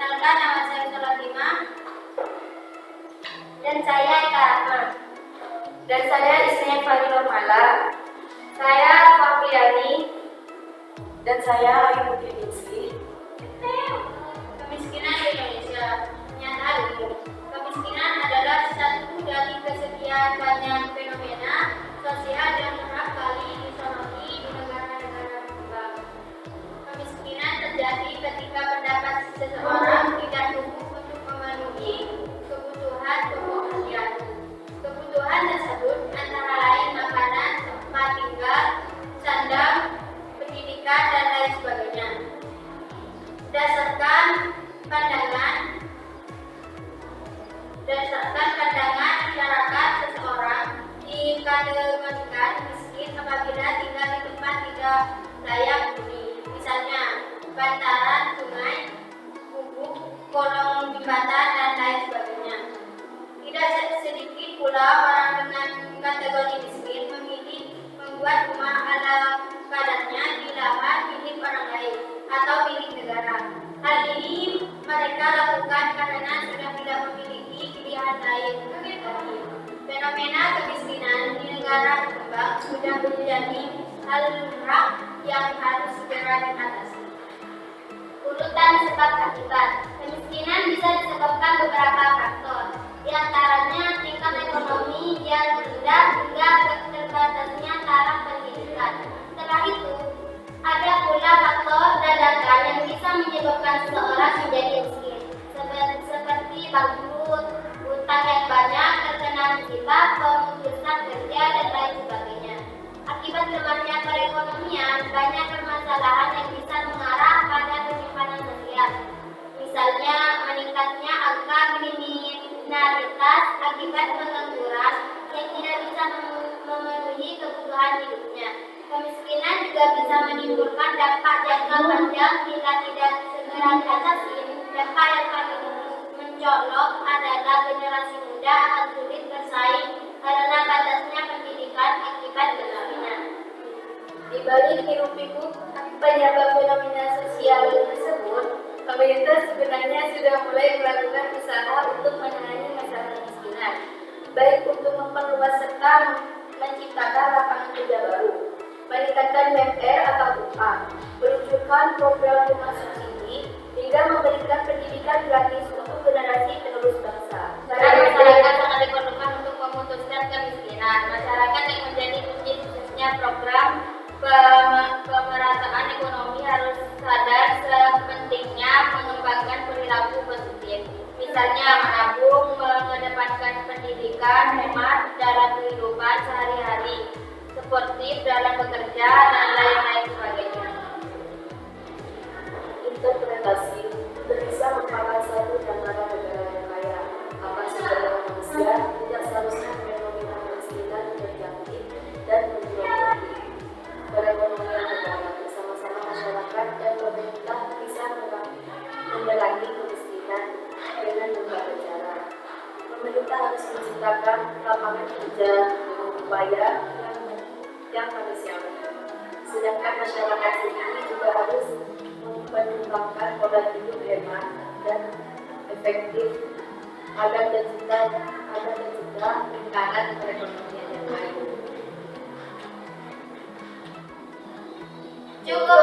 Perkenalkan, nama saya Sulatima. Dan saya Eka Rahma. Dan saya Isnia Fani Normala. Saya Fafiani. Dan saya Ayu Putri Ningsi. Kemiskinan di Indonesia. Pernyataan umum. Kemiskinan adalah satu dari kesekian banyak fenomena sosial yang kerap kali disoroti di negara-negara berkembang. Kemiskinan terjadi ketika pendapat seseorang tidak cukup untuk memenuhi kebutuhan pokok harian. Kebutuhan tersebut antara lain makanan, tempat tinggal, sandang, pendidikan, dan lain sebagainya. Berdasarkan pandangan masyarakat, seseorang dikategorikan miskin apabila tinggal di tempat tidak layak huni, misalnya bantaran sungai, gubuk, kolong jembatan, dan lain sebagainya. Tidak sedikit pula orang dengan kategori miskin memilih membuat rumah ala kadarnya di lahan milik orang lain atau milik negara. Hal ini mereka lakukan karena sudah tidak memiliki pilihan lain. Fenomena kemiskinan di negara berkembang sudah menjadi hal lumrah yang harus segera diatasi. Urutan sebab akibat. Kemiskinan bisa disebabkan beberapa faktor. Di antaranya tingkat ekonomi yang rendah hingga terbatasnya taraf pendidikan. Setelah itu, ada pula faktor dadakan yang bisa menyebabkan seseorang menjadi miskin, seperti bangkrut, utang yang banyak, terkena musibah, pemutusan kerja, dan lain sebagainya. Akibat lemahnya perekonomian, banyak permasalahan yang bisa mengarah pada penyimpanan sosial. Misalnya, meningkatnya angka kriminalitas akibat pengangguran yang tidak bisa memenuhi kebutuhan hidupnya. Kemiskinan juga bisa menimbulkan dampak jangka panjang bila tidak segera diatasi. Dampak yang paling mencolok adalah generasi muda akan sulit bersaing karena batasnya pendidikan akibat kemiskinan. Di balik hiruk-pikuk penyebab fenomena sosial tersebut, pemerintah sebenarnya sudah mulai melakukan usaha untuk menangani masalah kemiskinan, baik untuk memperluas serta menciptakan lapangan kerja baru, meningkatkan UMR atau upah, meluncurkan program rumah subsidi, hingga memberikan pendidikan gratis untuk generasi penerus bangsa. Karena masyarakat sangat diperlukan untuk memutuskan kemiskinan. Masyarakat yang menjadi kunci suksesnya program pemerataan ekonomi harus sadar sepentingnya mengembangkan perilaku positif. Misalnya menabung, mengedepankan pendidikan, hemat dalam kehidupan sehari-hari, sportif dalam bekerja, dan lain-lain sebagainya. Interpretasi bisa merupakan satu di antara negara yang kaya. Apa sebagai manusia tidak seharusnya fenomena kemiskinan terjangkit dan menjadi perekonomian negara. Bersama-sama masyarakat dan pemerintah bisa memerangi kemiskinan dengan berbagai cara. Pemerintah harus menciptakan lapangan kerja dengan upaya yang manusiawi. Sedangkan masyarakat sendiri juga harus mengembangkan pola hidup hemat dan efektif agar tercipta lingkaran perekonomian yang baik. Cukup